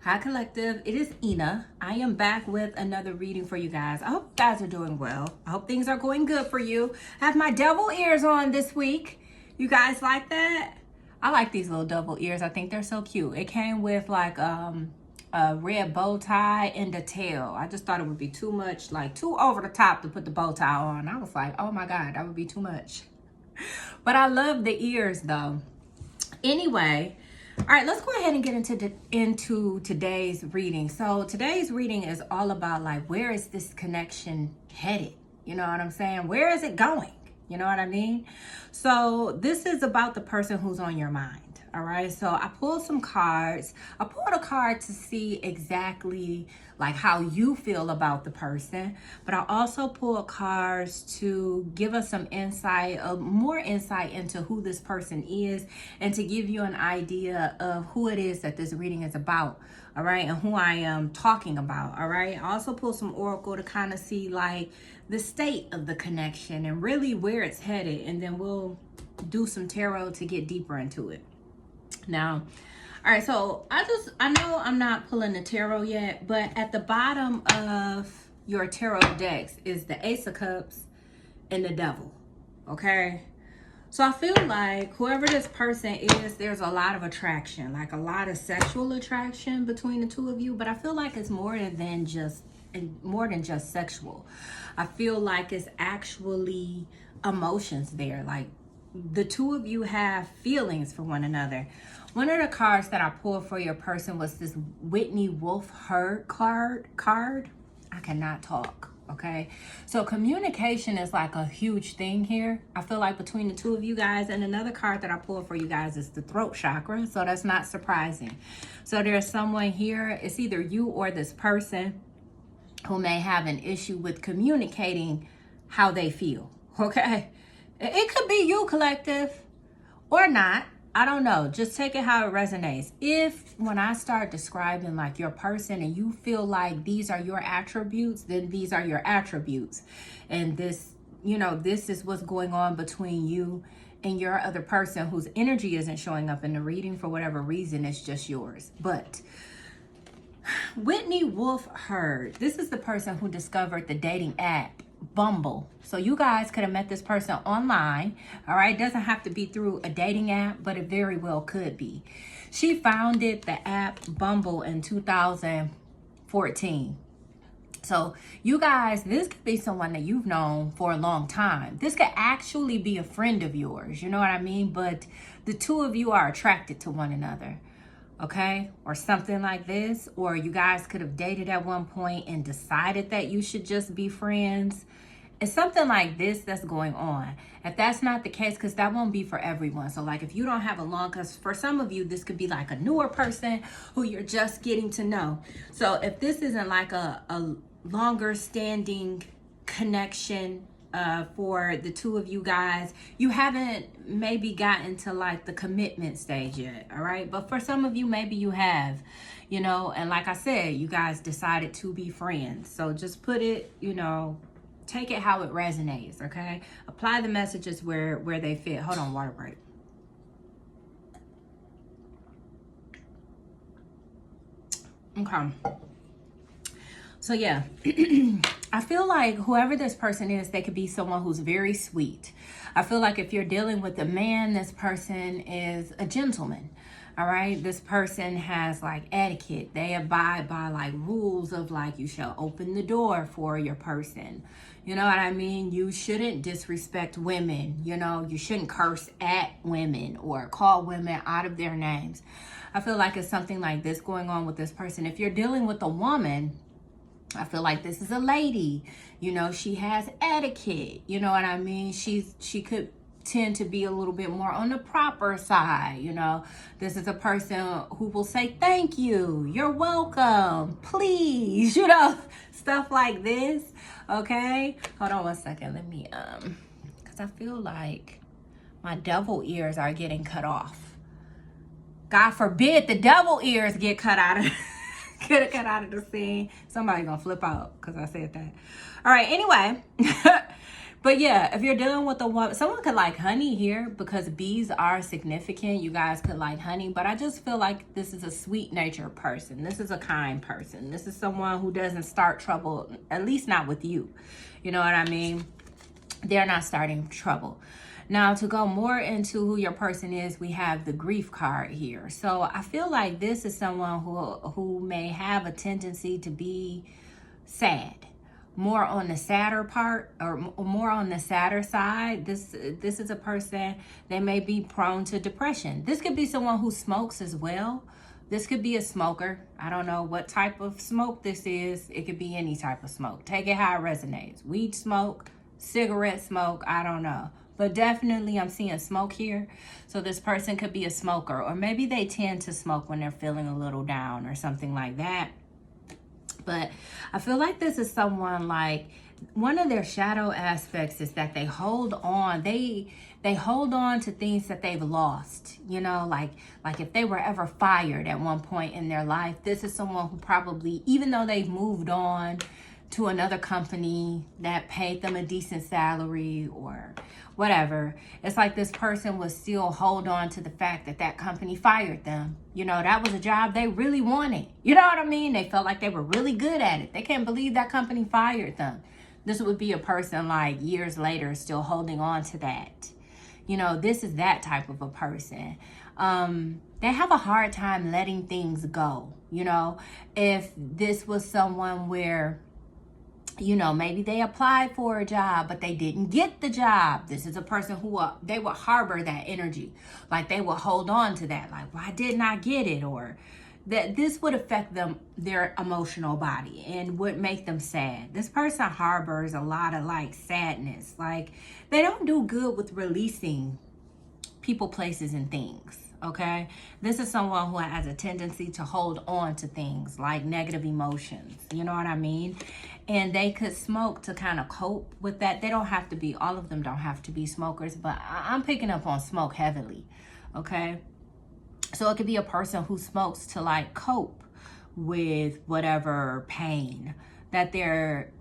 Hi Collective, it is Ina. I am back with another reading for you guys. I hope you guys are doing well. I hope things are going good for you. I have my devil ears on this week. You guys like that? I like these little devil ears. I think they're so cute. It came with like a red bow tie and a tail. I just thought it would be too much, like too over the top to put the bow tie on. I was like, oh my God, that would be too much. But I love the ears though. Anyway, all right, let's go ahead and get into today's reading. So today's reading is all about like, where is this connection headed? You know what I'm saying? Where is it going? You know what I mean? So this is about the person who's on your mind. All right, so I pulled some cards. I pulled a card to see exactly like how you feel about the person, but I also pulled cards to give us some insight, more insight into who this person is, and to give you an idea of who it is that this reading is about. All right, and who I am talking about. All right, I also pulled some oracle to kind of see like the state of the connection and really where it's headed, and then we'll do some tarot to get deeper into it. Now, all right, so I know I'm not pulling the tarot yet, but at the bottom of your tarot decks is the Ace of Cups and the Devil, okay? So I feel like whoever this person is, there's a lot of attraction, like a lot of sexual attraction between the two of you, but I feel like it's more than just sexual. I feel like it's actually emotions there, like the two of you have feelings for one another. One of the cards that I pulled for your person was this Whitney Wolf Herd card. I cannot talk, okay? So communication is like a huge thing here. I feel like between the two of you guys. And another card that I pulled for you guys is the throat chakra. So that's not surprising. So there's someone here. It's either you or this person who may have an issue with communicating how they feel, okay? It could be you, collective, or not. I don't know. Just take it how it resonates. If when I start describing like your person and you feel like these are your attributes, then these are your attributes. And this, you know, this is what's going on between you and your other person whose energy isn't showing up in the reading for whatever reason. It's just yours. But Whitney Wolf Herd, this is the person who discovered the dating app Bumble. So you guys could have met this person online. All right, it doesn't have to be through a dating app, but it very well could be. She founded the app Bumble in 2014. So you guys, this could be someone that you've known for a long time. This could actually be a friend of yours, you know what I mean? But the two of you are attracted to one another, okay? Or something like this. Or you guys could have dated at one point and decided that you should just be friends. It's something like this that's going on. If that's not the case, because that won't be for everyone. So like if you don't have a long, because for some of you, this could be like a newer person who you're just getting to know. So if this isn't like a longer standing connection for the two of you guys, you haven't maybe gotten to like the commitment stage yet, all right? But for some of you, maybe you have, you know, and like I said, you guys decided to be friends. So just put it, you know, take it how it resonates, okay? Apply the messages where they fit. Hold on, water break. Okay. So yeah, I feel like whoever this person is, they could be someone who's very sweet. I feel like if you're dealing with a man, this person is a gentleman. All right, this person has like etiquette. They abide by like rules of like, you shall open the door for your person. You know what I mean? You shouldn't disrespect women. You know, you shouldn't curse at women or call women out of their names. I feel like it's something like this going on with this person. If you're dealing with a woman, I feel like this is a lady. You know, she has etiquette. You know what I mean? She could tend to be a little bit more on the proper side. You know, this is a person who will say thank you, you're welcome, please, you know, stuff like this. Okay, hold on one second. Let me because I feel like my devil ears are getting cut off. God forbid the devil ears get cut out of cut out of the scene. Somebody's gonna flip out because I said that. All right, anyway. But yeah, if you're dealing with a woman, someone could like honey here because bees are significant. You guys could like honey, but I just feel like this is a sweet natured person. This is a kind person. This is someone who doesn't start trouble, at least not with you. You know what I mean? They're not starting trouble. Now, to go more into who your person is, we have the grief card here. So I feel like this is someone who may have a tendency to be sad, more on the sadder part, or more on the sadder side. This is a person, they may be prone to depression. This could be someone who smokes as well. This could be a smoker. I don't know what type of smoke this is. It could be any type of smoke. Take it how it resonates. Weed smoke, cigarette smoke, I don't know. But definitely I'm seeing smoke here. So this person could be a smoker, or maybe they tend to smoke when they're feeling a little down or something like that. But I feel like this is someone, like, one of their shadow aspects is that they hold on. They hold on to things that they've lost. You know, like if they were ever fired at one point in their life, this is someone who probably, even though they've moved on to another company that paid them a decent salary or whatever, it's like this person would still hold on to the fact that that company fired them. You know, that was a job they really wanted. You know what I mean? They felt like they were really good at it. They can't believe that company fired them. This would be a person like years later still holding on to that. You know, this is that type of a person. They have a hard time letting things go. You know, if this was someone where, you know, maybe they applied for a job, but they didn't get the job. This is a person who they would harbor that energy. Like they would hold on to that. Like, why didn't I get it? Or that this would affect them, their emotional body, and would make them sad. This person harbors a lot of like sadness. Like they don't do good with releasing people, places, and things. Okay, this is someone who has a tendency to hold on to things like negative emotions. You know what I mean? And they could smoke to kind of cope with that. They don't have to be, all of them don't have to be smokers, but I'm picking up on smoke heavily. Okay, so it could be a person who smokes to like cope with whatever pain that they're,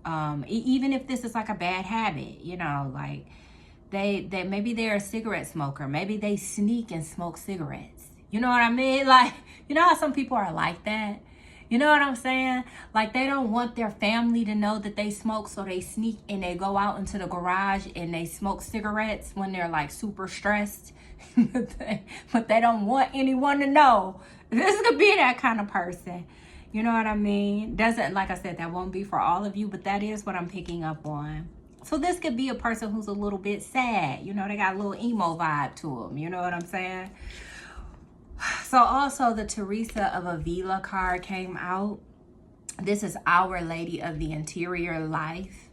even if this is like a bad habit, you know, like they maybe they're a cigarette smoker. Maybe they sneak and smoke cigarettes. You know what I mean? Like, you know how some people are like that? You know what I'm saying? Like they don't want their family to know that they smoke, so they sneak and they go out into the garage and they smoke cigarettes when they're like super stressed. But they don't want anyone to know. This could be that kind of person. You know what I mean? Doesn't, like I said, that won't be for all of you, but that is what I'm picking up on. So this could be a person who's a little bit sad. You know, they got a little emo vibe to them. You know what I'm saying? So also the Teresa of Avila card came out. This is Our Lady of the Interior Life.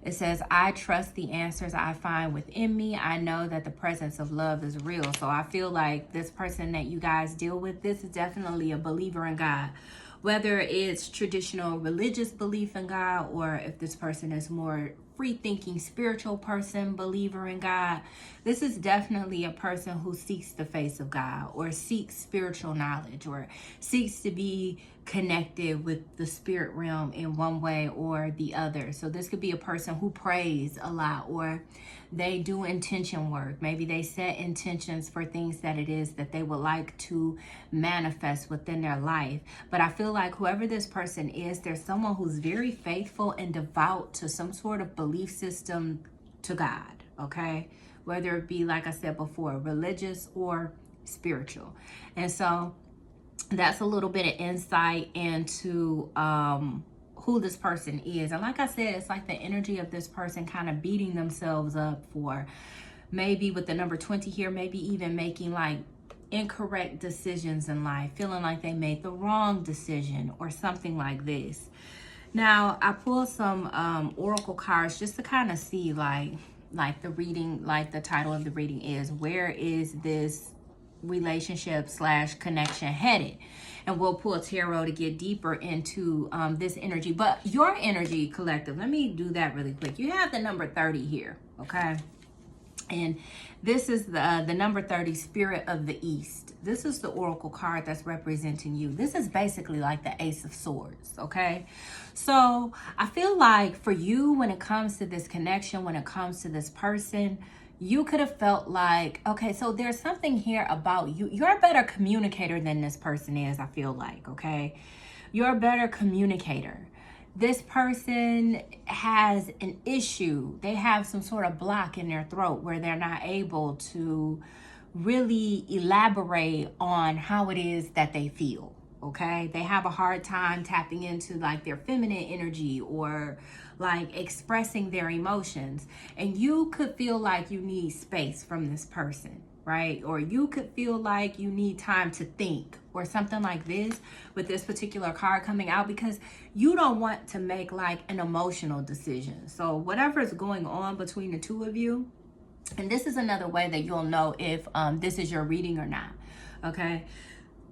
It says, I trust the answers I find within me. I know that the presence of love is real. So I feel like this person that you guys deal with, this is definitely a believer in God. Whether it's traditional religious belief in God, or if this person is more free-thinking, spiritual person, believer in God, this is definitely a person who seeks the face of God, or seeks spiritual knowledge, or seeks to be connected with the spirit realm in one way or the other. So this could be a person who prays a lot, or they do intention work. Maybe they set intentions for things that it is that they would like to manifest within their life. But I feel like whoever this person is, there's someone who's very faithful and devout to some sort of belief system to God, okay? Whether it be, like I said before, religious or spiritual. And so that's a little bit of insight into who this person is. And like I said, it's like the energy of this person kind of beating themselves up for, maybe with the number 20 here, maybe even making like incorrect decisions in life, feeling like they made the wrong decision or something like this. Now I pulled some oracle cards just to kind of see like the reading, like the title of the reading is, where is this relationship / connection headed? And we'll pull tarot to get deeper into this energy. But your energy, collective, let me do that really quick. You have the number 30 here, okay? And this is the number 30, Spirit of the East. This is the oracle card that's representing you. This is basically like the Ace of Swords, okay? So I feel like for you, when it comes to this connection, when it comes to this person, you could have felt like, okay, so there's something here about you. You're a better communicator than this person is, I feel like, okay? You're a better communicator. This person has an issue. They have some sort of block in their throat where they're not able to really elaborate on how it is that they feel. Okay, they have a hard time tapping into like their feminine energy or like expressing their emotions. And you could feel like you need space from this person, right? Or you could feel like you need time to think or something like this with this particular card coming out, because you don't want to make like an emotional decision. So whatever is going on between the two of you, and this is another way that you'll know if this is your reading or not, okay?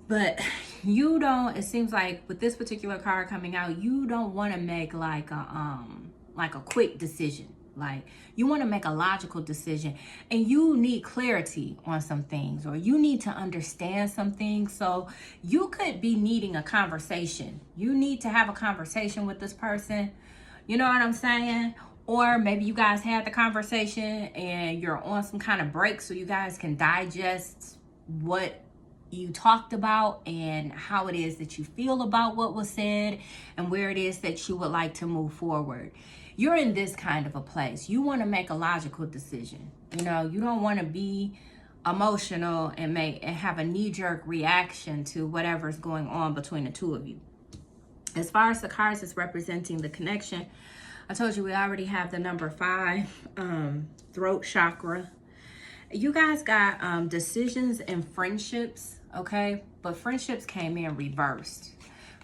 But you don't, it seems like with this particular card coming out, you don't want to make like a quick decision. Like you want to make a logical decision, and you need clarity on some things, or you need to understand some things. So you could be needing a conversation. You need to have a conversation with this person. You know what I'm saying? Or maybe you guys had the conversation and you're on some kind of break so you guys can digest what you talked about and how it is that you feel about what was said and where it is that you would like to move forward. You're in this kind of a place. You want to make a logical decision. You know, you don't want to be emotional and have a knee-jerk reaction to whatever's going on between the two of you. As far as the cards is representing the connection, I told you we already have the number 5, throat chakra. You guys got decisions and friendships, okay? But friendships came in reversed.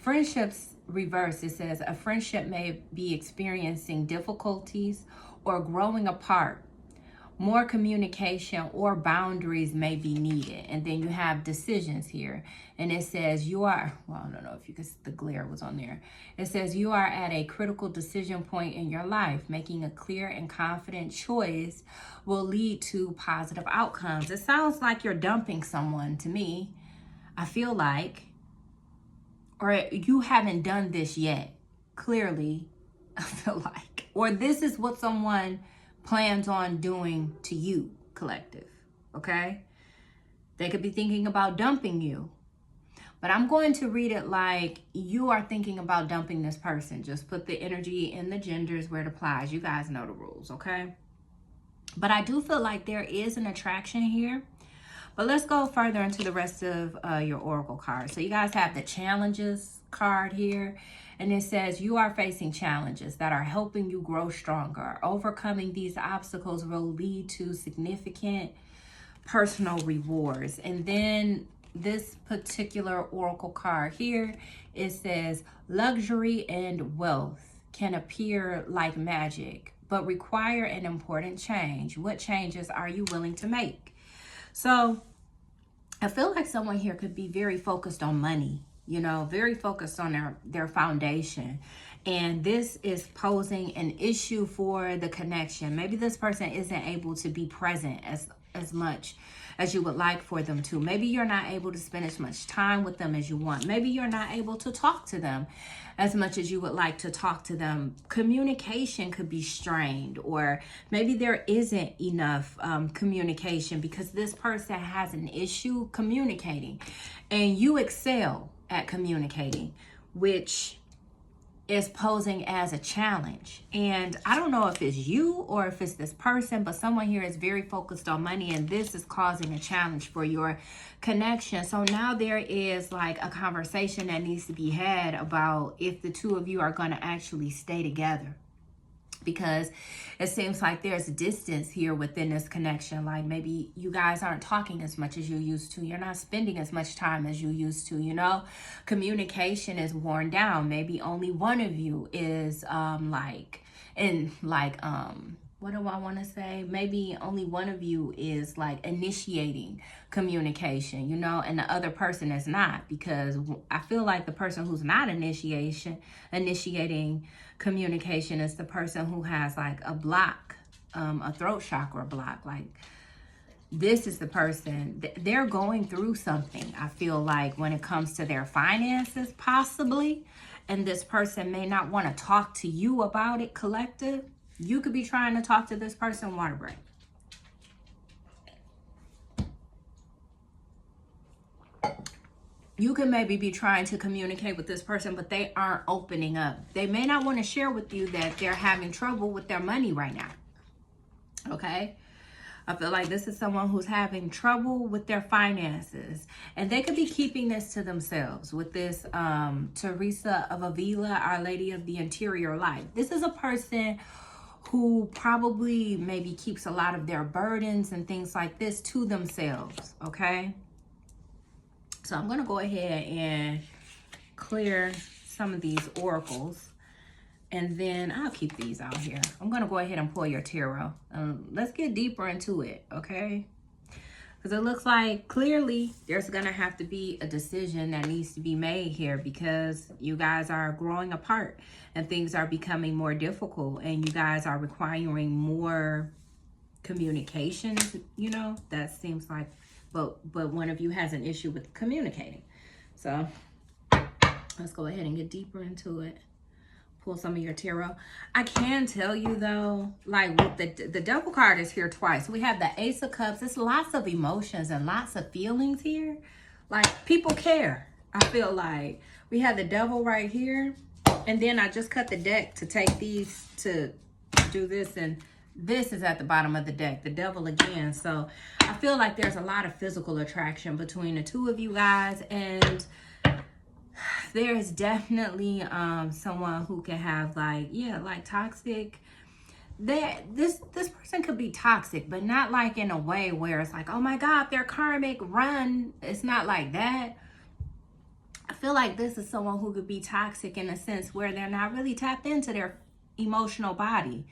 Friendships reversed, it says a friendship may be experiencing difficulties or growing apart. More communication or boundaries may be needed. And then you have decisions here. And it says you are, well, I don't know if you can, the glare was on there. It says you are at a critical decision point in your life. Making a clear and confident choice will lead to positive outcomes. It sounds like you're dumping someone to me. I feel like, or you haven't done this yet. Clearly, I feel like, or this is what someone plans on doing to you, collective, okay? They could be thinking about dumping you, but I'm going to read it like you are thinking about dumping this person. Just put the energy in the genders where it applies. You guys know the rules, okay? But I do feel like there is an attraction here. But let's go further into the rest of your oracle cards. So you guys have the challenges card here. And it says you are facing challenges that are helping you grow stronger. Overcoming these obstacles will lead to significant personal rewards. And then this particular oracle card here, it says luxury and wealth can appear like magic, but require an important change. What changes are you willing to make? So I feel like someone here could be very focused on money, you know, very focused on their foundation. And this is posing an issue for the connection. Maybe this person isn't able to be present as much as you would like for them to. Maybe you're not able to spend as much time with them as you want. Maybe you're not able to talk to them as much as you would like to talk to them. Communication could be strained, or maybe there isn't enough communication because this person has an issue communicating, and you excel at communicating, which is posing as a challenge. And I don't know if it's you or if it's this person, but someone here is very focused on money, and this is causing a challenge for your connection. So now there is like a conversation that needs to be had about if the two of you are going to actually stay together, because it seems like there's distance here within this connection. Like maybe you guys aren't talking as much as you used to. You're not spending as much time as you used to, you know. Communication is worn down. Maybe only one of you is what do I want to say? Maybe only one of you is like initiating communication, you know, and the other person is not, because I feel like the person who's not initiating communication is the person who has like a block a throat chakra block. Like, this is the person, they're going through something, I feel like, when it comes to their finances, possibly. And this person may not want to talk to you about it, collective. You could be trying to talk to this person. Water break. You can maybe be trying to communicate with this person, but they aren't opening up. They may not want to share with you that they're having trouble with their money right now. Okay? I feel like this is someone who's having trouble with their finances. And they could be keeping this to themselves with this Teresa of Avila, Our Lady of the Interior Life. This is a person who probably maybe keeps a lot of their burdens and things like this to themselves, okay? So I'm going to go ahead and clear some of these oracles. And then I'll keep these out here. I'm going to go ahead and pull your tarot. Let's get deeper into it, okay? Because it looks like clearly there's going to have to be a decision that needs to be made here, because you guys are growing apart and things are becoming more difficult, and you guys are requiring more communication, you know? That seems like, but one of you has an issue with communicating. So let's go ahead and get deeper into it. Pull some of your tarot. I can tell you though, like, with the devil card is here twice. We have the Ace of Cups. There's lots of emotions and lots of feelings here. Like, people care. I feel like we have the devil right here. And then I just cut the deck to take these to do this. And this is at the bottom of the deck, the devil again. So I feel like there's a lot of physical attraction between the two of you guys. And there is definitely someone who can have, like, yeah, like toxic. This person could be toxic, but not like in a way where it's like, oh my God, they're karmic, run. It's not like that. I feel like this is someone who could be toxic in a sense where they're not really tapped into their emotional body.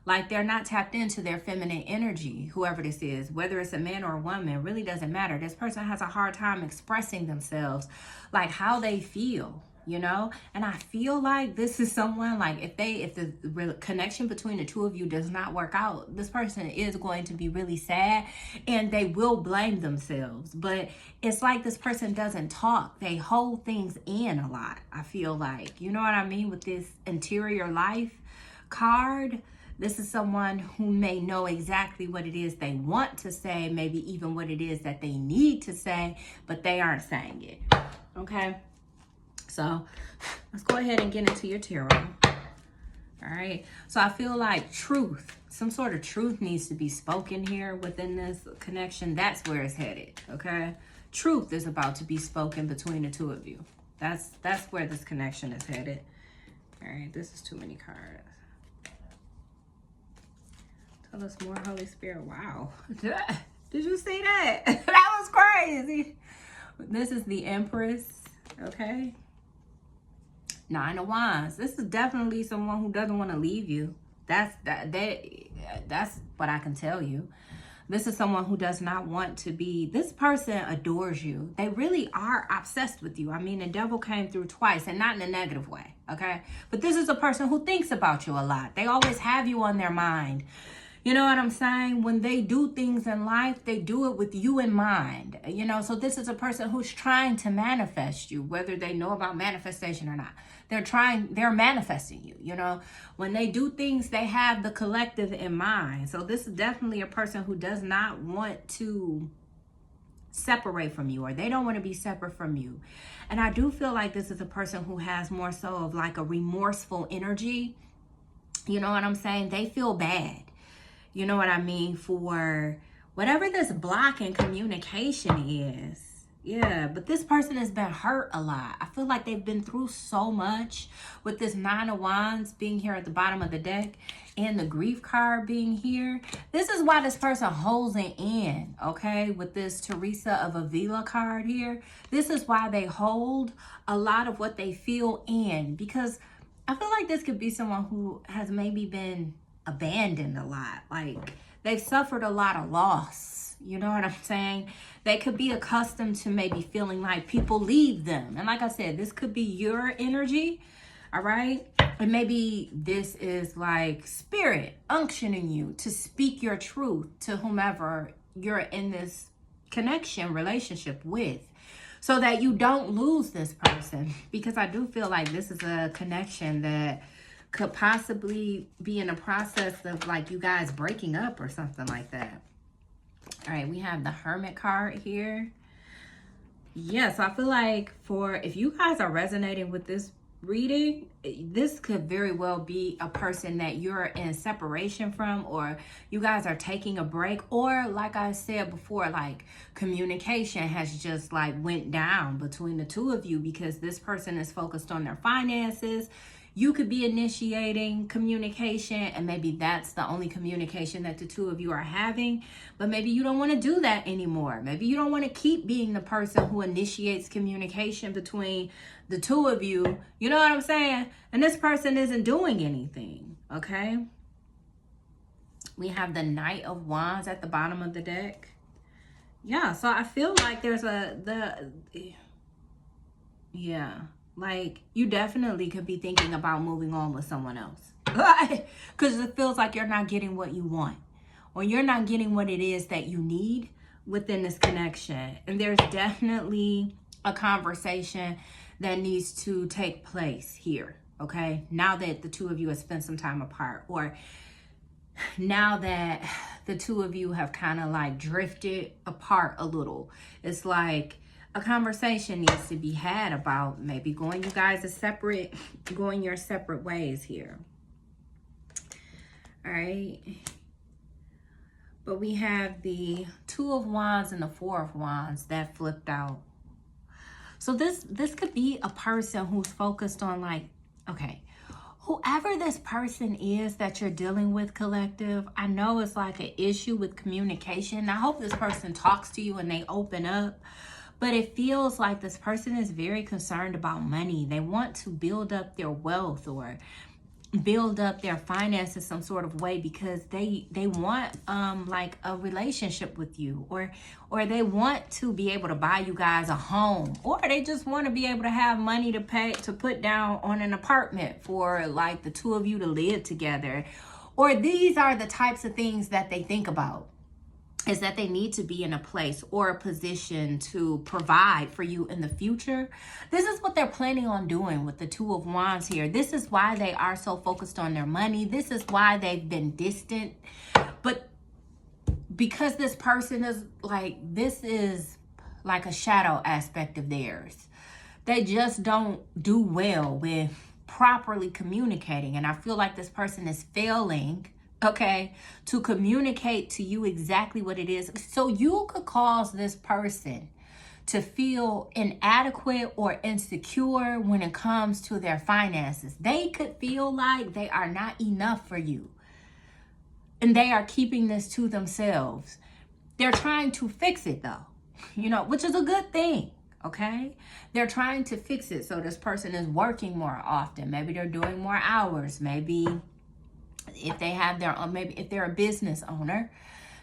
Like, they're not tapped into their feminine energy, whoever this is, whether it's a man or a woman, really doesn't matter. This person has a hard time expressing themselves, like how they feel, you know? And I feel like this is someone, like, if the connection between the two of you does not work out, this person is going to be really sad and they will blame themselves. But it's like this person doesn't talk. They hold things in a lot, I feel like. You know what I mean? With this interior life card, this is someone who may know exactly what it is they want to say, maybe even what it is that they need to say, but they aren't saying it, okay? So let's go ahead and get into your tarot, all right? So I feel like truth, some sort of truth needs to be spoken here within this connection. That's where it's headed, okay? Truth is about to be spoken between the two of you. That's where this connection is headed. All right, this is too many cards. Tell us more, Holy Spirit. Wow. Did you see that? That was crazy. This is the Empress, okay? Nine of Wands. This is definitely someone who doesn't want to leave you. That's what I can tell you. This is someone who does not want to be, this person adores you. They really are obsessed with you. I mean, the devil came through twice, and not in a negative way, okay? But this is a person who thinks about you a lot. They always have you on their mind. You know what I'm saying? When they do things in life, they do it with you in mind. You know, so this is a person who's trying to manifest you, whether they know about manifestation or not. They're manifesting you, you know. When they do things, they have the collective in mind. So this is definitely a person who does not want to separate from you, or they don't want to be separate from you. And I do feel like this is a person who has more so of like a remorseful energy. You know what I'm saying? They feel bad. You know what I mean? For whatever this block in communication is. Yeah, but this person has been hurt a lot. I feel like they've been through so much with this Nine of Wands being here at the bottom of the deck and the grief card being here. This is why this person holds it in, okay? With this Teresa of Avila card here. This is why they hold a lot of what they feel in, because I feel like this could be someone who has maybe been abandoned a lot. Like, they've suffered a lot of loss. You know what I'm saying? They could be accustomed to maybe feeling like people leave them. And like I said, this could be your energy. All right. And maybe this is like spirit unctioning you to speak your truth to whomever you're in this connection relationship with, so that you don't lose this person. Because I do feel like this is a connection that could possibly be in a process of like you guys breaking up or something like that. All right, we have the Hermit card here. Yeah, so I feel like if you guys are resonating with this reading, this could very well be a person that you're in separation from, or you guys are taking a break, or like I said before, like communication has just like went down between the two of you because this person is focused on their finances. You could be initiating communication, and maybe that's the only communication that the two of you are having. But maybe you don't want to do that anymore. Maybe you don't want to keep being the person who initiates communication between the two of you. You know what I'm saying? And this person isn't doing anything, okay? We have the Knight of Wands at the bottom of the deck. Yeah, so I feel like there's like you definitely could be thinking about moving on with someone else. Because it feels like you're not getting what you want, or you're not getting what it is that you need within this connection. And there's definitely a conversation that needs to take place here, okay? Now that the two of you have spent some time apart, or now that the two of you have kind of like drifted apart a little, it's like a conversation needs to be had about maybe going your separate ways here. All right. But we have the Two of Wands and the Four of Wands that flipped out. So this could be a person who's focused on like, okay, whoever this person is that you're dealing with, collective, I know it's like an issue with communication. I hope this person talks to you and they open up. But it feels like this person is very concerned about money. They want to build up their wealth or build up their finances some sort of way, because they want like a relationship with you, or they want to be able to buy you guys a home, or they just want to be able to have money to put down on an apartment for like the two of you to live together. Or these are the types of things that they think about, is that they need to be in a place or a position to provide for you in the future. This is what they're planning on doing with the Two of Wands here. This is why they are so focused on their money. This is why they've been distant. But because this person is like, this is like a shadow aspect of theirs. They just don't do well with properly communicating. And I feel like this person is failing, okay, to communicate to you exactly what it is. So you could cause this person to feel inadequate or insecure when it comes to their finances. They could feel like they are not enough for you, and they are keeping this to themselves. They're trying to fix it though, which is a good thing. Okay, they're trying to fix it. So this person is working more often. Maybe they're doing more hours. Maybe if they have their own, maybe if they're a business owner,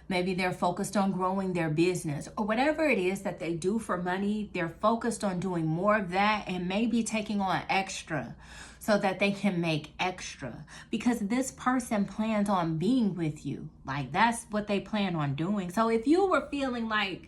maybe they're focused on growing their business, or whatever it is that they do for money, they're focused on doing more of that and maybe taking on extra so that they can make extra, because this person plans on being with you. Like that's what they plan on doing. So if you were feeling like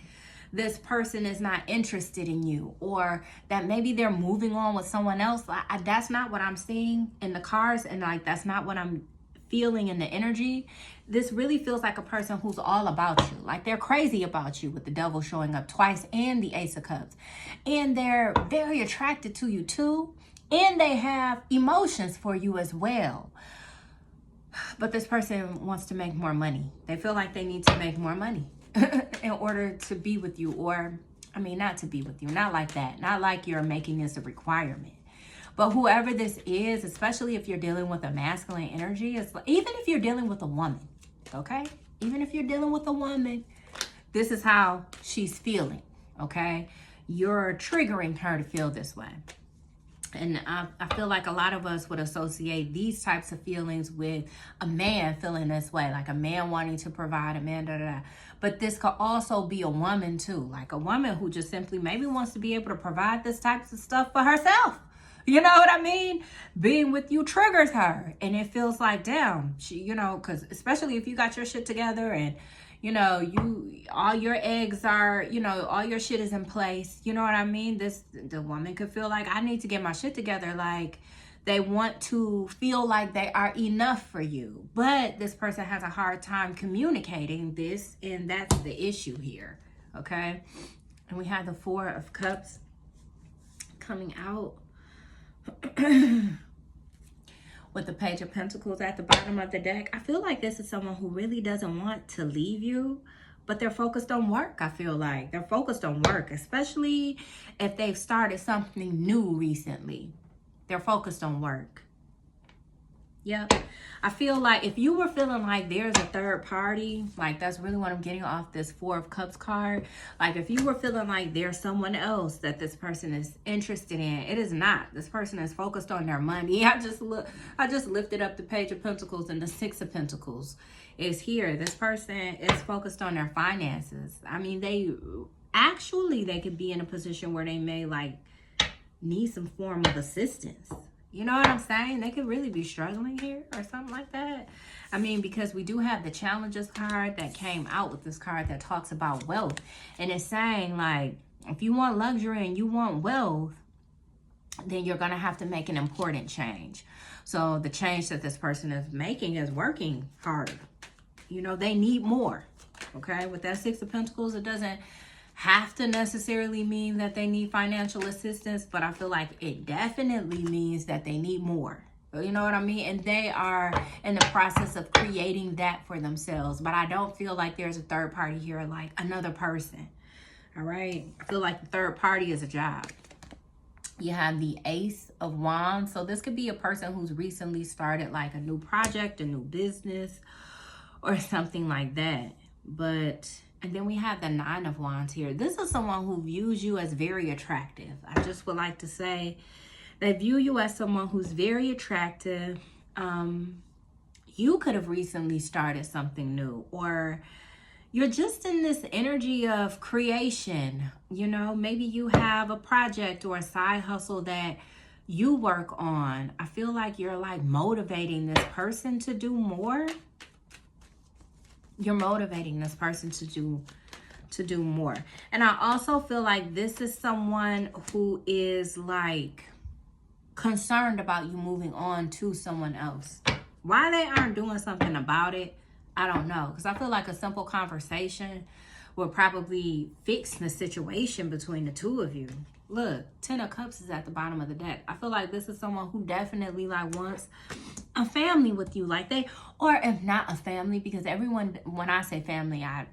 this person is not interested in you, or that maybe they're moving on with someone else, that's not what I'm seeing in the cards, and like that's not what I'm feeling in the energy. This really feels like a person who's all about you. Like they're crazy about you, with the Devil showing up twice and the Ace of Cups. And they're very attracted to you too. And they have emotions for you as well. But this person wants to make more money. They feel like they need to make more money in order to be with you. Or, I mean, not to be with you. Not like that. Not like you're making this a requirement. But whoever this is, especially if you're dealing with a masculine energy, it's like, even if you're dealing with a woman, okay? Even if you're dealing with a woman, this is how she's feeling, okay? You're triggering her to feel this way. And I feel like a lot of us would associate these types of feelings with a man feeling this way, like a man wanting to provide, a man, da-da-da. But this could also be a woman too, like a woman who just simply maybe wants to be able to provide this types of stuff for herself. You know what I mean? Being with you triggers her. And it feels like, damn, she, because especially if you got your shit together and, all your eggs are, all your shit is in place. You know what I mean? The woman could feel like, I need to get my shit together. Like, they want to feel like they are enough for you. But this person has a hard time communicating this, and that's the issue here. Okay? And we have the 4 of Cups coming out with the Page of Pentacles at the bottom of the deck. I feel like this is someone who really doesn't want to leave you, but they're focused on work. I feel like they're focused on work, especially if they've started something new recently. They're focused on work. Yep. I feel like if you were feeling like there's a third party, like that's really what I'm getting off this 4 of Cups card. Like if you were feeling like there's someone else that this person is interested in, it is not. This person is focused on their money. I just lifted up the Page of Pentacles, and the 6 of Pentacles is here. This person is focused on their finances. I mean, they could be in a position where they may like need some form of assistance. You know what I'm saying? They could really be struggling here or something like that. I mean, because we do have the Challenges card that came out with this card that talks about wealth. And it's saying, like, if you want luxury and you want wealth, then you're going to have to make an important change. So the change that this person is making is working hard. They need more. Okay? With that 6 of Pentacles, it doesn't have to necessarily mean that they need financial assistance, but I feel like it definitely means that they need more. You know what I mean? And they are in the process of creating that for themselves. But I don't feel like there's a third party here, like another person. All right? I feel like the third party is a job. You have the Ace of Wands. So this could be a person who's recently started like a new project, a new business, or something like that. And then we have the 9 of Wands here. This is someone who views you as very attractive. I just would like to say they view you as someone who's very attractive. You could have recently started something new, or you're just in this energy of creation. Maybe you have a project or a side hustle that you work on. I feel like you're like motivating this person to do more. You're motivating this person to do more. And I also feel like this is someone who is like concerned about you moving on to someone else. Why they aren't doing something about it, I don't know. Because I feel like a simple conversation would probably fix the situation between the two of you. Look, 10 of Cups is at the bottom of the deck. I feel like this is someone who definitely like wants a family with you. Like or if not a family, because everyone, when I say family, I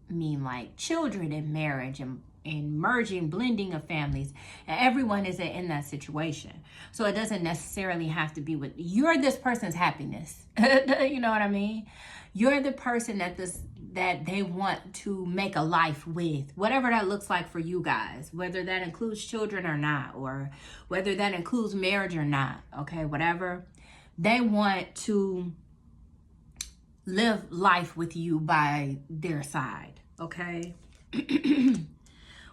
mean like children and marriage and merging, blending of families. And everyone is in that situation. So it doesn't necessarily have to be with, you're this person's happiness. You know what I mean? You're the person that they want to make a life with, whatever that looks like for you guys, whether that includes children or not, or whether that includes marriage or not, okay, whatever. They want to live life with you by their side, okay?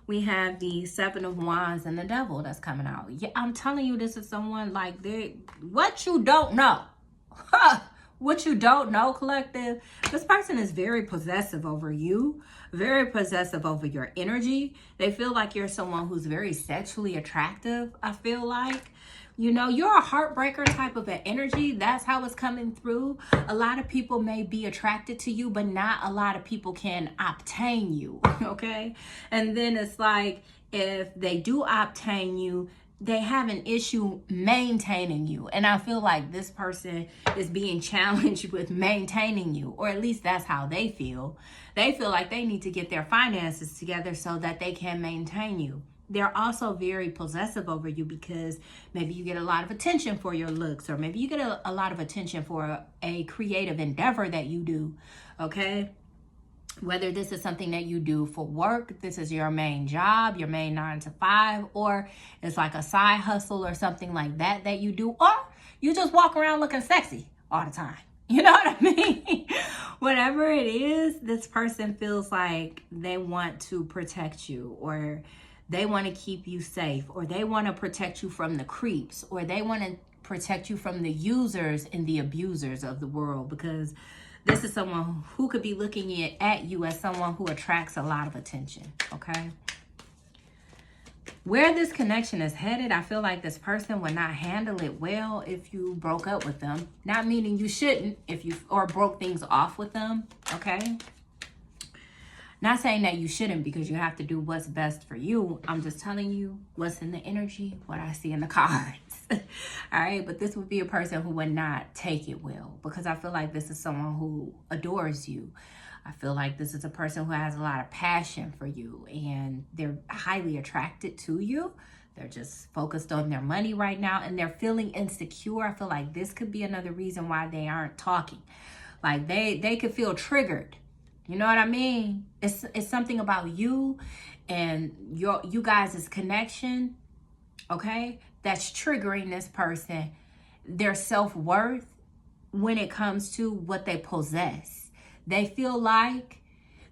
We have the 7 of Wands and the Devil that's coming out. Yeah, I'm telling you, this is someone like what you don't know. What you don't know, collective, this person is very possessive over you, very possessive over your energy. They feel like you're someone who's very sexually attractive, I feel like. You're a heartbreaker type of an energy. That's how it's coming through. A lot of people may be attracted to you, but not a lot of people can obtain you, okay? And then it's like, if they do obtain you, they have an issue maintaining you. And I feel like this person is being challenged with maintaining you, or at least that's how they feel. They feel like they need to get their finances together so that they can maintain you. They're also very possessive over you because maybe you get a lot of attention for your looks, or maybe you get a lot of attention for a creative endeavor that you do, okay? Whether this is something that you do for work, this is your main job, your main 9 to 5, or it's like a side hustle or something like that that you do, or you just walk around looking sexy all the time. You know what I mean? Whatever it is, this person feels like they want to protect you, or They want to keep you safe, or they want to protect you from the creeps, or they want to protect you from the users and the abusers of the world, because this is someone who could be looking at you as someone who attracts a lot of attention, okay? Where this connection is headed, I feel like this person would not handle it well if you broke up with them. Not meaning you shouldn't if you, or broke things off with them, okay? Not saying that you shouldn't, because you have to do what's best for you. I'm just telling you what's in the energy, what I see in the cards. All right, but this would be a person who would not take it well, because I feel like this is someone who adores you. I feel like this is a person who has a lot of passion for you, and they're highly attracted to you. They're just focused on their money right now, and they're feeling insecure. I feel like this could be another reason why they aren't talking. Like they could feel triggered. You know what I mean? It's something about you and you guys' connection, okay? That's triggering this person, their self-worth when it comes to what they possess. They feel like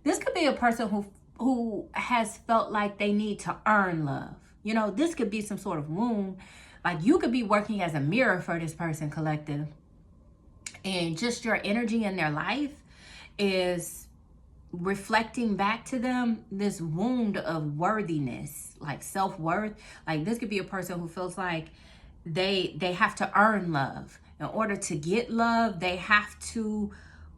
this could be a person who has felt like they need to earn love. You know, this could be some sort of wound. Like you could be working as a mirror for this person, collective. And just your energy in their life is reflecting back to them this wound of worthiness, like self-worth. Like this could be a person who feels like they have to earn love. In order to get love, they have to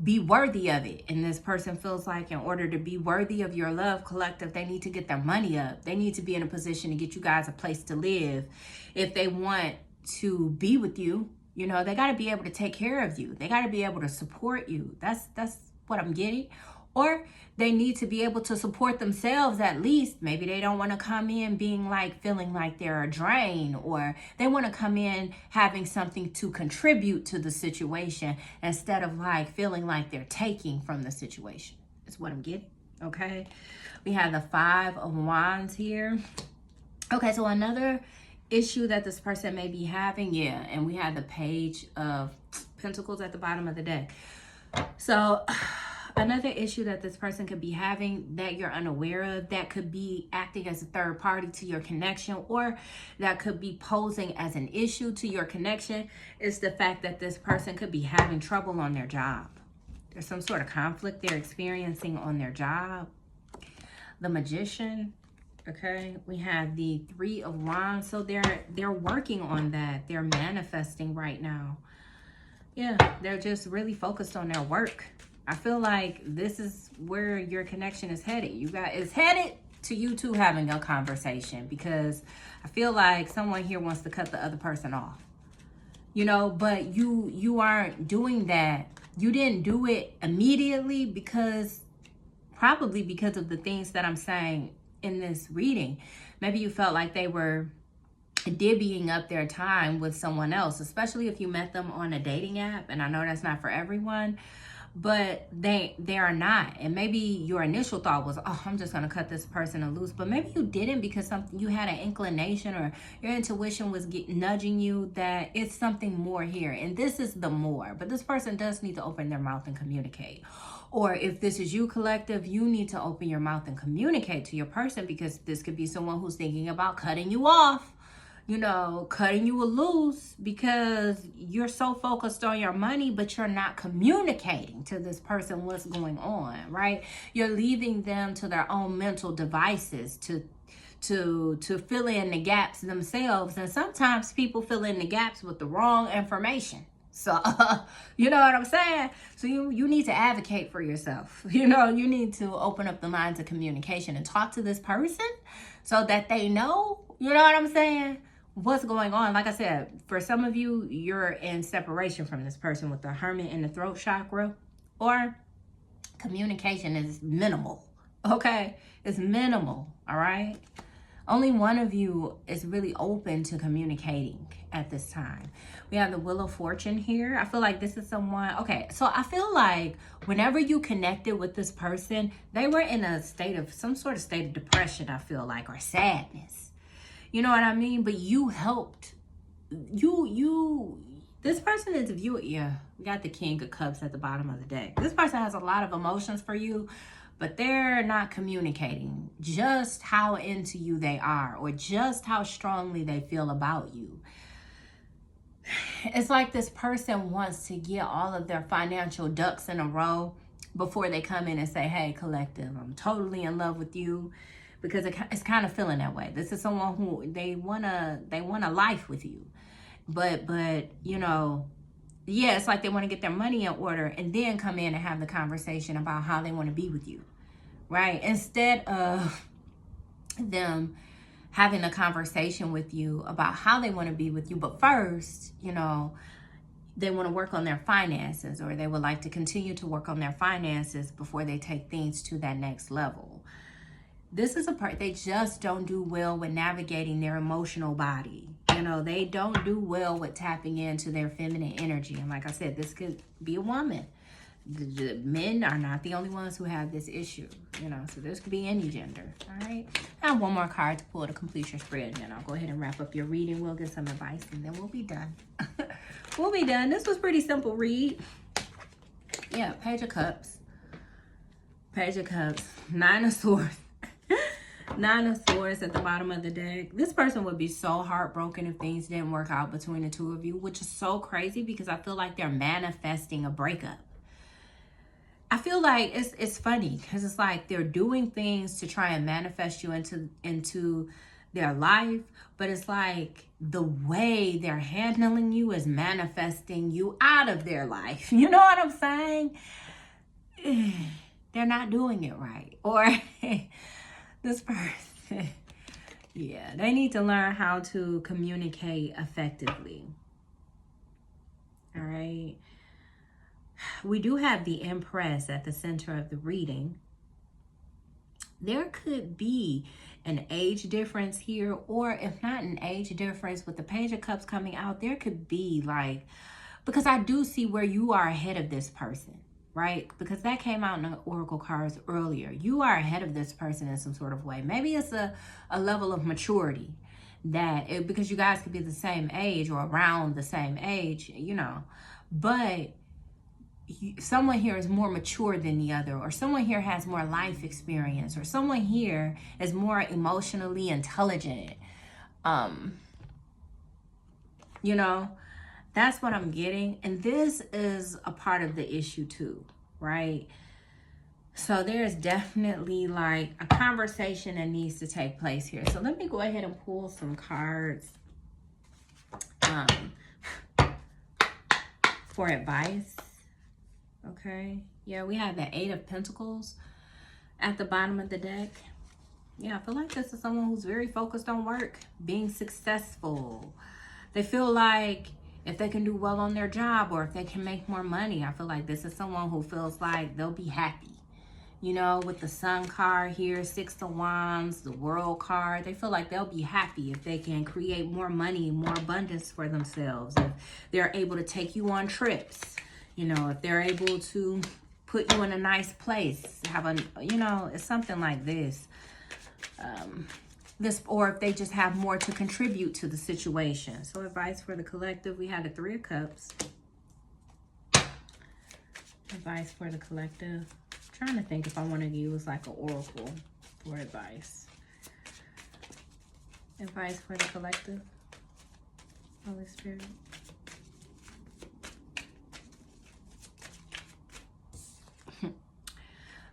be worthy of it. And this person feels like in order to be worthy of your love, collective, they need to get their money up. They need to be in a position to get you guys a place to live. If they want to be with you, you know, they got to be able to take care of you. They got to be able to support you. That's what I'm getting. Or they need to be able to support themselves at least. Maybe they don't want to come in being like, feeling like they're a drain, or they want to come in having something to contribute to the situation instead of like feeling like they're taking from the situation. That's what I'm getting, okay? We have the 5 of Wands here. Okay, so another issue that this person may be having, yeah, and we have the Page of Pentacles at the bottom of the deck. So another issue that this person could be having that you're unaware of, that could be acting as a third party to your connection, or that could be posing as an issue to your connection, is the fact that this person could be having trouble on their job. There's some sort of conflict they're experiencing on their job. The Magician, okay? We have the 3 of Wands. So they're working on that. They're manifesting right now. Yeah, they're just really focused on their work. I feel like this is where your connection is headed. You guys, it's headed to you two having a conversation, because I feel like someone here wants to cut the other person off. You know, but you aren't doing that. You didn't do it immediately probably because of the things that I'm saying in this reading. Maybe you felt like they were divvying up their time with someone else, especially if you met them on a dating app. And I know that's not for everyone, but they are not. And maybe your initial thought was, oh, I'm just gonna cut this person loose, but maybe you didn't, because you had an inclination, or your intuition was nudging you that it's something more here, and this is the more. But this person does need to open their mouth and communicate. Or if this is you, collective, you need to open your mouth and communicate to your person, because this could be someone who's thinking about cutting you off, you know, cutting you loose, because you're so focused on your money, but you're not communicating to this person what's going on, right? You're leaving them to their own mental devices to fill in the gaps themselves. And sometimes people fill in the gaps with the wrong information. So, you know what I'm saying? So you need to advocate for yourself. You know, you need to open up the lines of communication and talk to this person so that they know, you know what I'm saying, what's going on. Like I said, for some of you, you're in separation from this person with the Hermit in the throat chakra, or communication is minimal, okay? It's minimal, all right? Only one of you is really open to communicating at this time. We have the Wheel of Fortune here. I feel like this is someone, okay, so I feel like whenever you connected with this person, they were in a state of, some sort of state of depression, I feel like, or sadness. You know what I mean? But you helped. This person is you. Yeah, we got the King of Cups at the bottom of the deck. This person has a lot of emotions for you, but they're not communicating just how into you they are or just how strongly they feel about you. It's like this person wants to get all of their financial ducks in a row before they come in and say, hey, collective, I'm totally in love with you, because it's kind of feeling that way. This is someone who they want a life with you. But you know, yeah, it's like they want to get their money in order and then come in and have the conversation about how they want to be with you, right? Instead of them having a conversation with you about how they want to be with you. But first, you know, they want to work on their finances, or they would like to continue to work on their finances before they take things to that next level. This is a part they just don't do well with navigating their emotional body. You know, they don't do well with tapping into their feminine energy. And like I said, this could be a woman. The men are not the only ones who have this issue, you know, so this could be any gender. All right, I have one more card to pull to complete your spread, and then I'll go ahead and wrap up your reading. We'll get some advice, and then we'll be done. We'll be done. This was pretty simple read. Yeah, Page of Cups, Page of Cups, Nine of Swords. Nine of Swords at the bottom of the deck. This person would be so heartbroken if things didn't work out between the two of you, which is so crazy because I feel like they're manifesting a breakup. I feel like it's funny because it's like they're doing things to try and manifest you into their life, but it's like the way they're handling you is manifesting you out of their life. You know what I'm saying? They're not doing it right. Or this person, yeah, they need to learn how to communicate effectively. All right. We do have the Empress at the center of the reading. There could be an age difference here, or if not an age difference with the Page of Cups coming out, there could be like, because I do see where you are ahead of this person, right? Because that came out in the Oracle cards earlier. You are ahead of this person in some sort of way. Maybe it's a level of maturity because you guys could be the same age or around the same age, you know, but someone here is more mature than the other, or someone here has more life experience, or someone here is more emotionally intelligent. You know, that's what I'm getting. And this is a part of the issue too, right? So there's definitely like a conversation that needs to take place here. So let me go ahead and pull some cards for advice. Okay, yeah, we have the Eight of Pentacles at the bottom of the deck. Yeah, I feel like this is someone who's very focused on work, being successful. They feel like if they can do well on their job, or if they can make more money, I feel like this is someone who feels like they'll be happy. You know, with the Sun card here, Six of Wands, the World card, they feel like they'll be happy if they can create more money, more abundance for themselves. If they're able to take you on trips. You know, if they're able to put you in a nice place, have a, you know, it's something like this. Or if they just have more to contribute to the situation. So advice for the collective, we had the Three of Cups. Advice for the collective. I'm trying to think if I want to use like an oracle for advice. Advice for the collective. Holy Spirit.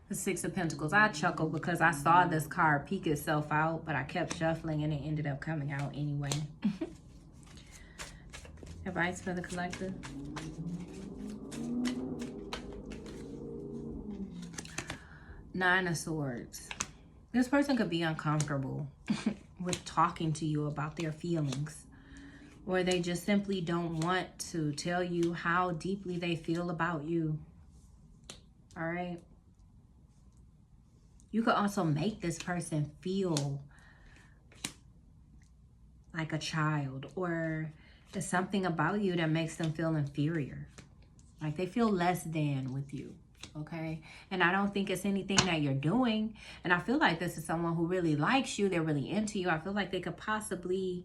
The Six of Pentacles. I chuckled because I saw this card peek itself out, but I kept shuffling and it ended up coming out anyway. Advice for the collective. Nine of Swords. This person could be uncomfortable with talking to you about their feelings, or they just simply don't want to tell you how deeply they feel about you. All right. You could also make this person feel like a child, or there's something about you that makes them feel inferior. Like they feel less than with you, okay? And I don't think it's anything that you're doing. And I feel like this is someone who really likes you. They're really into you. I feel like they could possibly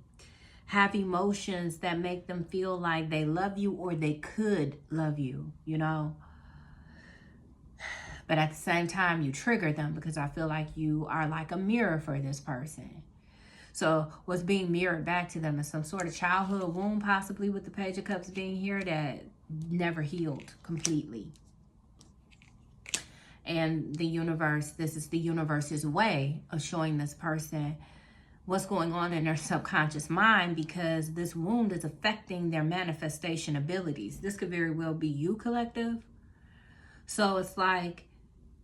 have emotions that make them feel like they love you, or they could love you, you know? But at the same time, you trigger them because I feel like you are like a mirror for this person. So what's being mirrored back to them is some sort of childhood wound, possibly with the Page of Cups being here, that never healed completely. And the universe, this is the universe's way of showing this person what's going on in their subconscious mind, because this wound is affecting their manifestation abilities. This could very well be you, collective. So it's like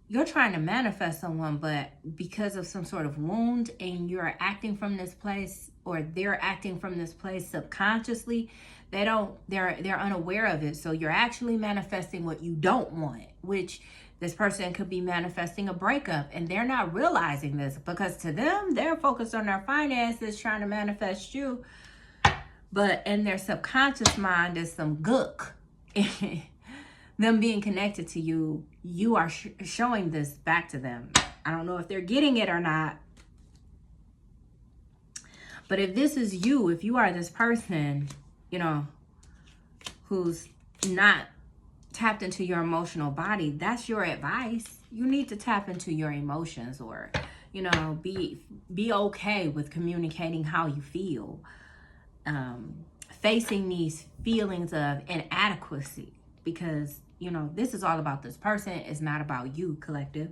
you're trying to manifest someone, but because of some sort of wound and you're acting from this place, or they're acting from this place subconsciously, they're unaware of it. So you're actually manifesting what you don't want, which this person could be manifesting a breakup, and they're not realizing this because to them, they're focused on their finances, trying to manifest you. But in their subconscious mind is some gook. Them being connected to you, you are showing this back to them. I don't know if they're getting it or not. But if this is you, if you are this person, you know, who's not tapped into your emotional body, that's your advice. You need to tap into your emotions, or, you know, be okay with communicating how you feel. Facing these feelings of inadequacy, because, you know, this is all about this person. It's not about you, collective.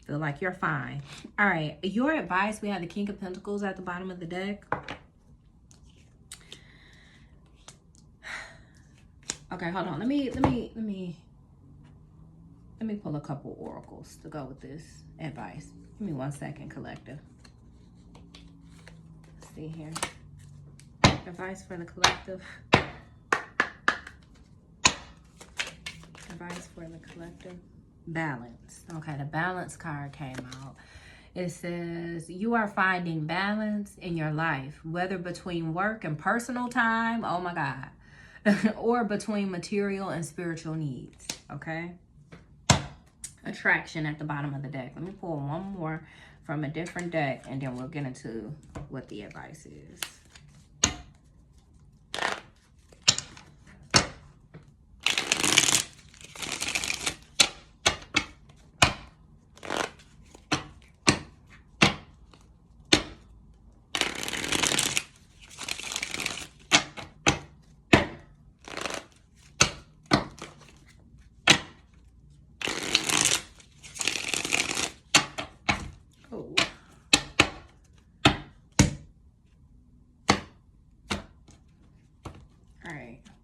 Feel like you're fine. All right, your advice. We have the King of Pentacles at the bottom of the deck. Okay, hold on. Let me pull a couple oracles to go with this advice. Give me 1 second, collective. Let's see here. Advice for the collective. Advice for the collective. Balance. Okay, the balance card came out. It says you are finding balance in your life, whether between work and personal time. Oh my God. Or between material and spiritual needs. Okay. Attraction at the bottom of the deck. Let me pull one more from a different deck, and then we'll get into what the advice is.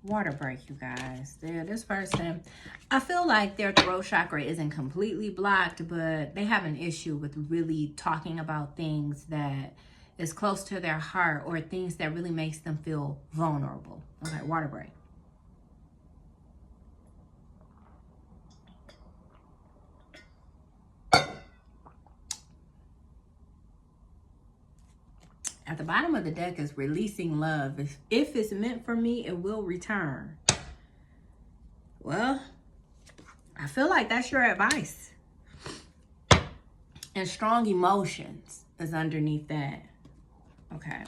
Water break, you guys. This person, I feel like their throat chakra isn't completely blocked, but they have an issue with really talking about things that is close to their heart, or things that really makes them feel vulnerable. Okay, water break. At the bottom of the deck is releasing love. If it's meant for me, it will return. Well, I feel like that's your advice. And strong emotions is underneath that. Okay.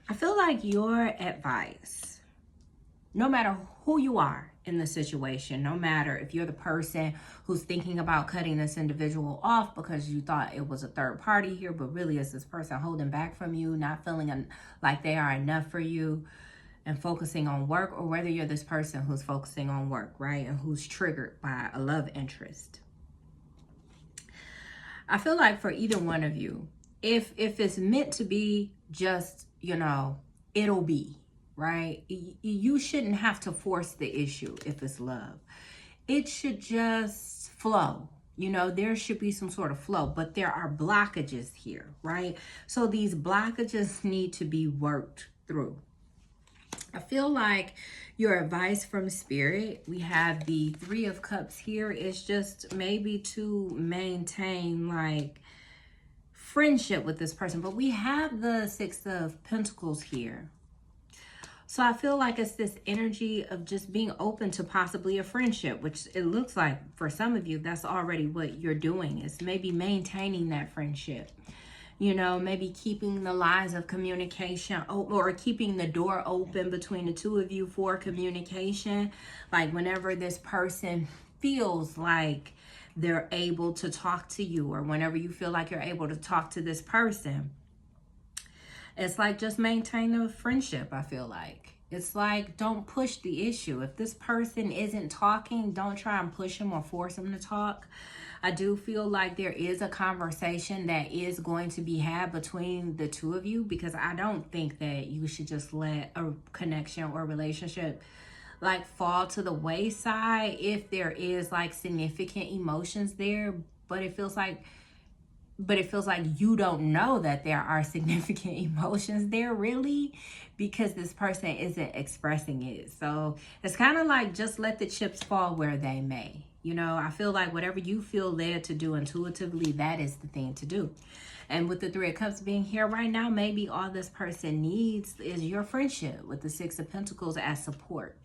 I feel like your advice, no matter who you are in the situation, no matter if you're the person who's thinking about cutting this individual off because you thought it was a third party here, but really it's this person holding back from you, not feeling like they are enough for you, and focusing on work, or whether you're this person who's focusing on work, right, and who's triggered by a love interest. I feel like for either one of you, if it's meant to be, just, you know, it'll be. Right? You shouldn't have to force the issue if it's love. It should just flow. You know, there should be some sort of flow, but there are blockages here, right? So these blockages need to be worked through. I feel like your advice from Spirit, we have the 3 of Cups here, is just maybe to maintain like friendship with this person. But we have the 6 of Pentacles here. So I feel like it's this energy of just being open to possibly a friendship, which it looks like for some of you, that's already what you're doing, is maybe maintaining that friendship. You know, maybe keeping the lines of communication or keeping the door open between the two of you for communication. Like whenever this person feels like they're able to talk to you, or whenever you feel like you're able to talk to this person, it's like just maintain a friendship, I feel like. It's like, don't push the issue. If this person isn't talking, don't try and push them or force them to talk. I do feel like there is a conversation that is going to be had between the two of you, because I don't think that you should just let a connection or relationship like fall to the wayside if there is like significant emotions there. But it feels like you don't know that there are significant emotions there, really, because this person isn't expressing it. So it's kind of like, just let the chips fall where they may. You know, I feel like whatever you feel led to do intuitively, that is the thing to do. And with the Three of Cups being here right now, maybe all this person needs is your friendship, with the Six of Pentacles as support.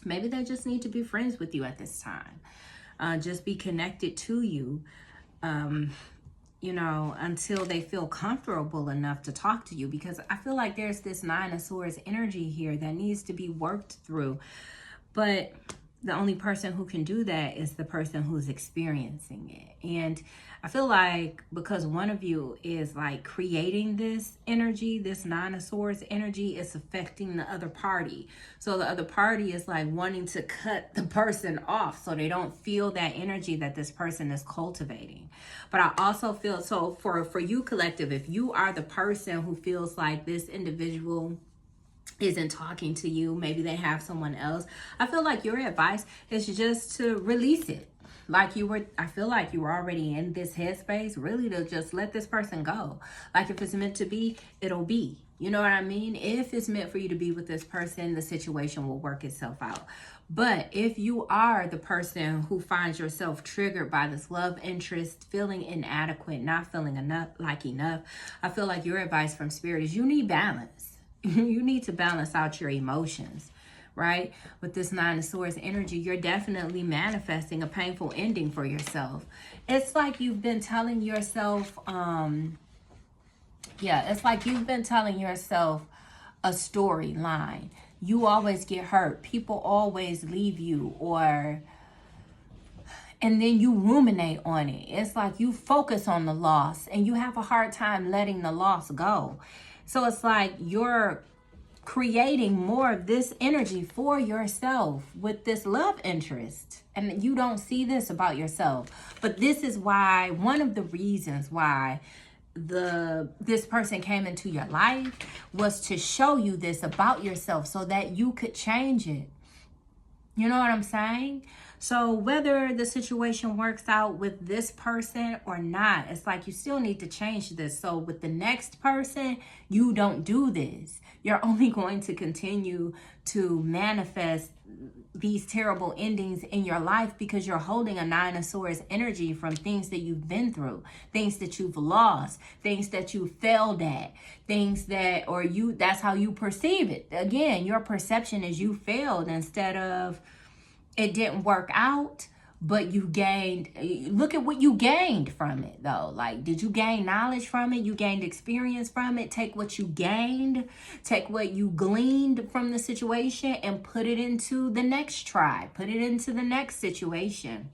Maybe they just need to be friends with you at this time. Just be connected to you, you know, until they feel comfortable enough to talk to you. Because I feel like there's this Nine of Swords energy here that needs to be worked through. But the only person who can do that is the person who's experiencing it. And I feel like because one of you is like creating this energy, this Nine of Swords energy, is affecting the other party. So the other party is like wanting to cut the person off so they don't feel that energy that this person is cultivating. But I also feel, so for you collective, if you are the person who feels like this individual isn't talking to you, maybe they have someone else, I feel like your advice is just to release it. Like I feel like you were already in this headspace, really, to just let this person go. Like if it's meant to be, it'll be. You know what I mean? If it's meant for you to be with this person, the situation will work itself out. But if you are the person who finds yourself triggered by this love interest, feeling inadequate, not feeling enough, I feel like your advice from Spirit is you need balance. You need to balance out your emotions, right? With this Nine of Swords energy, you're definitely manifesting a painful ending for yourself. It's like you've been telling yourself, it's like you've been telling yourself a storyline. You always get hurt. People always leave you, and then you ruminate on it. It's like you focus on the loss and you have a hard time letting the loss go. So it's like you're creating more of this energy for yourself with this love interest. And you don't see this about yourself. But this is why, one of the reasons why this person came into your life was to show you this about yourself so that you could change it. You know what I'm saying? So whether the situation works out with this person or not, it's like you still need to change this. So with the next person, you don't do this. You're only going to continue to manifest these terrible endings in your life because you're holding a Nine of Swords energy from things that you've been through, things that you've lost, things that you failed at, things that, that's how you perceive it. Again, your perception is you failed instead of it didn't work out, but you gained. Look at what you gained from it, though. Like, did you gain knowledge from it? You gained experience from it. Take what you gained, take what you gleaned from the situation and put it into the next try, put it into the next situation.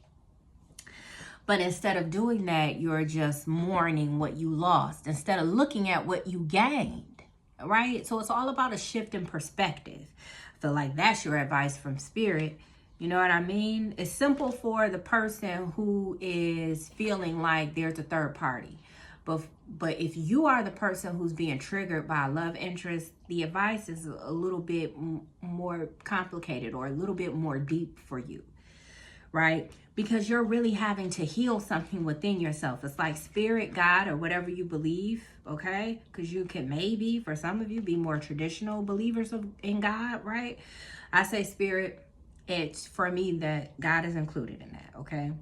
But instead of doing that, you're just mourning what you lost instead of looking at what you gained, right? So it's all about a shift in perspective. I feel like that's your advice from Spirit. You know what I mean? It's simple for the person who is feeling like there's a third party. But if you are the person who's being triggered by a love interest, the advice is a little bit more complicated or a little bit more deep for you, right? Because you're really having to heal something within yourself. It's like Spirit, God, or whatever you believe, okay? Because you can maybe, for some of you, be more traditional believers in God, right? I say Spirit. It's for me that God is included in that, okay?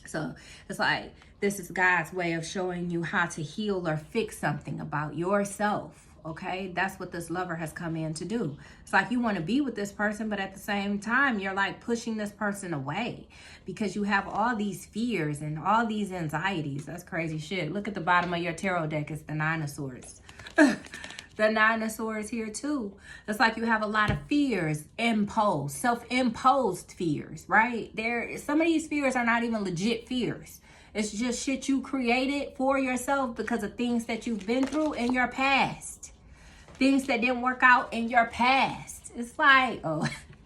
So it's like this is God's way of showing you how to heal or fix something about yourself, okay? That's what this lover has come in to do. It's like you want to be with this person, but at the same time, you're like pushing this person away because you have all these fears and all these anxieties. That's crazy shit. Look at the bottom of your tarot deck. It's the Nine of Swords. The Nine of Swords here too. It's like you have a lot of fears imposed, self-imposed fears, right? Some of these fears are not even legit fears. It's just shit you created for yourself because of things that you've been through in your past. Things that didn't work out in your past. It's like,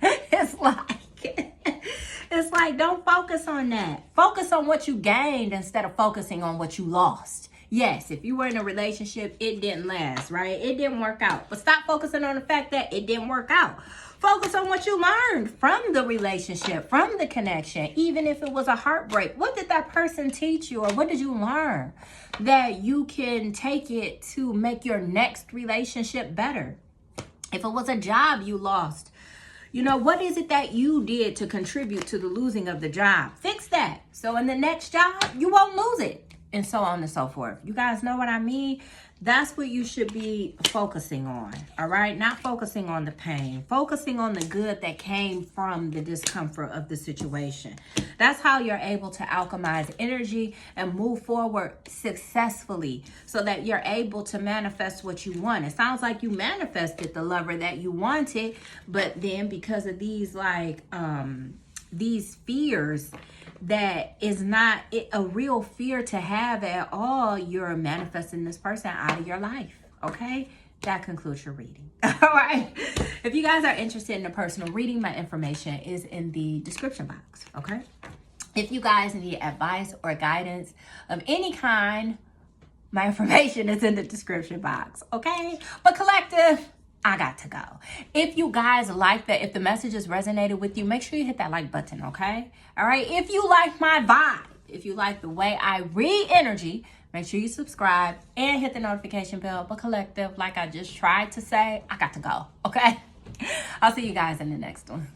it's like, don't focus on that. Focus on what you gained instead of focusing on what you lost. Yes, if you were in a relationship, it didn't last, right? It didn't work out. But stop focusing on the fact that it didn't work out. Focus on what you learned from the relationship, from the connection, even if it was a heartbreak. What did that person teach you, or what did you learn that you can take it to make your next relationship better? If it was a job you lost, what is it that you did to contribute to the losing of the job? Fix that. So in the next job, you won't lose it. And so on and so forth. You guys know what I mean? That's what you should be focusing on, all right? Not focusing on the pain. Focusing on the good that came from the discomfort of the situation. That's how you're able to alchemize energy and move forward successfully so that you're able to manifest what you want. It sounds like you manifested the lover that you wanted, but then because of these fears, that is not a real fear to have at all, you're manifesting this person out of your life, okay? That concludes your reading. All right. If you guys are interested in a personal reading, my information is in the description box, okay? If you guys need advice or guidance of any kind, my information is in the description box, okay? But collective, I got to go. If you guys like that, if the messages resonated with you, make sure you hit that like button, okay? All right. If you like my vibe, if you like the way I read energy, make sure you subscribe and hit the notification bell. But collective, like I just tried to say, I got to go, okay? I'll see you guys in the next one.